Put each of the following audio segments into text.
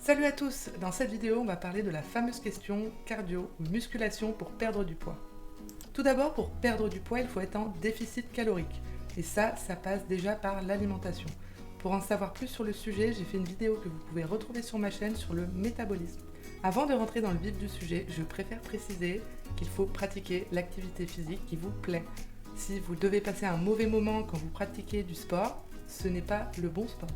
Salut à tous! Dans cette vidéo, on va parler de la fameuse question cardio ou musculation pour perdre du poids. Tout d'abord, pour perdre du poids, il faut être en déficit calorique. Et ça passe déjà par l'alimentation. Pour en savoir plus sur le sujet, j'ai fait une vidéo que vous pouvez retrouver sur ma chaîne sur le métabolisme. Avant de rentrer dans le vif du sujet, je préfère préciser qu'il faut pratiquer l'activité physique qui vous plaît. Si vous devez passer un mauvais moment quand vous pratiquez du sport, ce n'est pas le bon sport.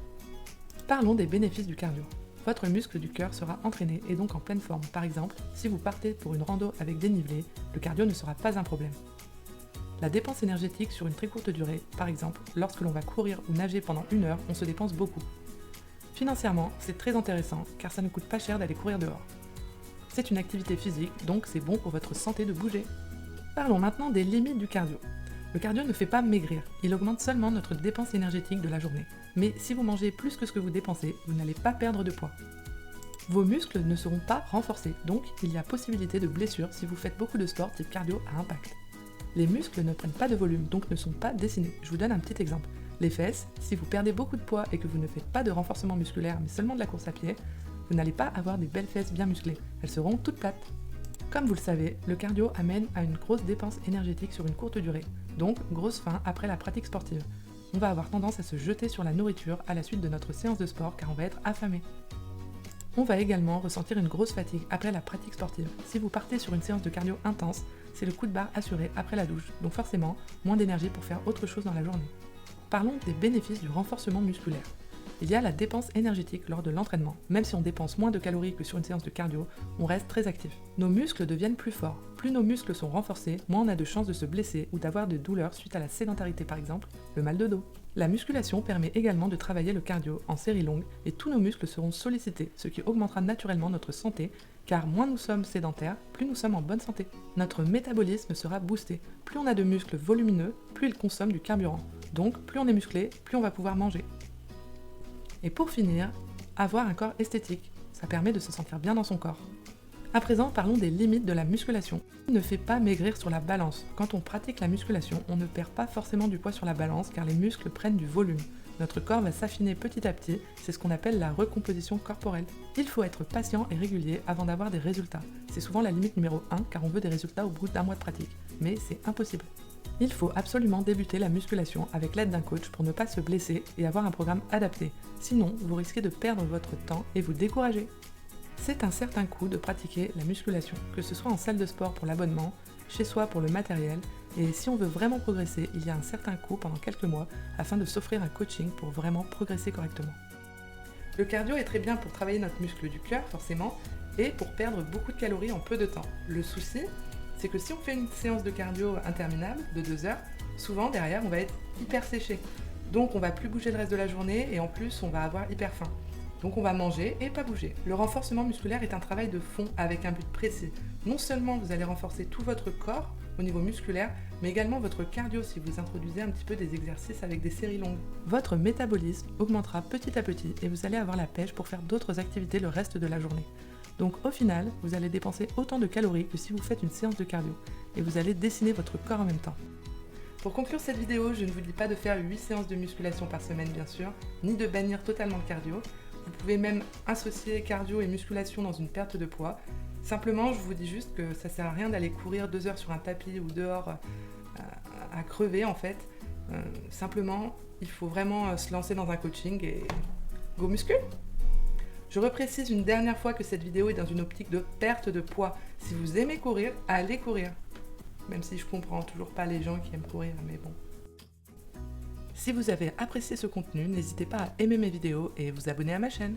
Parlons des bénéfices du cardio. Votre muscle du cœur sera entraîné et donc en pleine forme. Par exemple, si vous partez pour une rando avec dénivelé, le cardio ne sera pas un problème. La dépense énergétique sur une très courte durée, par exemple, lorsque l'on va courir ou nager pendant 1 heure, on se dépense beaucoup. Financièrement, c'est très intéressant car ça ne coûte pas cher d'aller courir dehors. C'est une activité physique, donc c'est bon pour votre santé de bouger. Parlons maintenant des limites du cardio. Le cardio ne fait pas maigrir, il augmente seulement notre dépense énergétique de la journée. Mais si vous mangez plus que ce que vous dépensez, vous n'allez pas perdre de poids. Vos muscles ne seront pas renforcés, donc il y a possibilité de blessure si vous faites beaucoup de sport type cardio à impact. Les muscles ne prennent pas de volume, donc ne sont pas dessinés. Je vous donne un petit exemple. Les fesses, si vous perdez beaucoup de poids et que vous ne faites pas de renforcement musculaire mais seulement de la course à pied, vous n'allez pas avoir des belles fesses bien musclées, elles seront toutes plates. Comme vous le savez, le cardio amène à une grosse dépense énergétique sur une courte durée, donc grosse faim après la pratique sportive. On va avoir tendance à se jeter sur la nourriture à la suite de notre séance de sport car on va être affamé. On va également ressentir une grosse fatigue après la pratique sportive. Si vous partez sur une séance de cardio intense, c'est le coup de barre assuré après la douche, donc forcément moins d'énergie pour faire autre chose dans la journée. Parlons des bénéfices du renforcement musculaire. Il y a la dépense énergétique lors de l'entraînement. Même si on dépense moins de calories que sur une séance de cardio, on reste très actif. Nos muscles deviennent plus forts. Plus nos muscles sont renforcés, moins on a de chances de se blesser ou d'avoir de douleurs suite à la sédentarité par exemple, le mal de dos. La musculation permet également de travailler le cardio en série longue et tous nos muscles seront sollicités, ce qui augmentera naturellement notre santé, car moins nous sommes sédentaires, plus nous sommes en bonne santé. Notre métabolisme sera boosté. Plus on a de muscles volumineux, plus ils consomment du carburant. Donc plus on est musclé, plus on va pouvoir manger. Et pour finir, avoir un corps esthétique, ça permet de se sentir bien dans son corps. À présent, parlons des limites de la musculation. Ne fait pas maigrir sur la balance. Quand on pratique la musculation, on ne perd pas forcément du poids sur la balance car les muscles prennent du volume. Notre corps va s'affiner petit à petit, c'est ce qu'on appelle la recomposition corporelle. Il faut être patient et régulier avant d'avoir des résultats. C'est souvent la limite numéro 1 car on veut des résultats au bout d'1 mois de pratique. Mais c'est impossible. Il faut absolument débuter la musculation avec l'aide d'un coach pour ne pas se blesser et avoir un programme adapté. Sinon, vous risquez de perdre votre temps et vous décourager. C'est un certain coût de pratiquer la musculation, que ce soit en salle de sport pour l'abonnement, chez soi pour le matériel, et si on veut vraiment progresser, il y a un certain coût pendant quelques mois afin de s'offrir un coaching pour vraiment progresser correctement. Le cardio est très bien pour travailler notre muscle du cœur, forcément, et pour perdre beaucoup de calories en peu de temps. Le souci, c'est que si on fait une séance de cardio interminable de 2 heures, souvent derrière on va être hyper séché. Donc on va plus bouger le reste de la journée et en plus on va avoir hyper faim. Donc on va manger et pas bouger. Le renforcement musculaire est un travail de fond avec un but précis. Non seulement vous allez renforcer tout votre corps au niveau musculaire, mais également votre cardio si vous introduisez un petit peu des exercices avec des séries longues. Votre métabolisme augmentera petit à petit et vous allez avoir la pêche pour faire d'autres activités le reste de la journée. Donc au final, vous allez dépenser autant de calories que si vous faites une séance de cardio et vous allez dessiner votre corps en même temps. Pour conclure cette vidéo, je ne vous dis pas de faire 8 séances de musculation par semaine bien sûr, ni de bannir totalement le cardio. Vous pouvez même associer cardio et musculation dans une perte de poids. Simplement, je vous dis juste que ça sert à rien d'aller courir 2 heures sur un tapis ou dehors à crever en fait. Simplement, il faut vraiment se lancer dans un coaching et go muscu! Je reprécise une dernière fois que cette vidéo est dans une optique de perte de poids. Si vous aimez courir, allez courir. Même si je comprends toujours pas les gens qui aiment courir, mais bon. Si vous avez apprécié ce contenu, n'hésitez pas à aimer mes vidéos et vous abonner à ma chaîne.